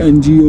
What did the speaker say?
NGO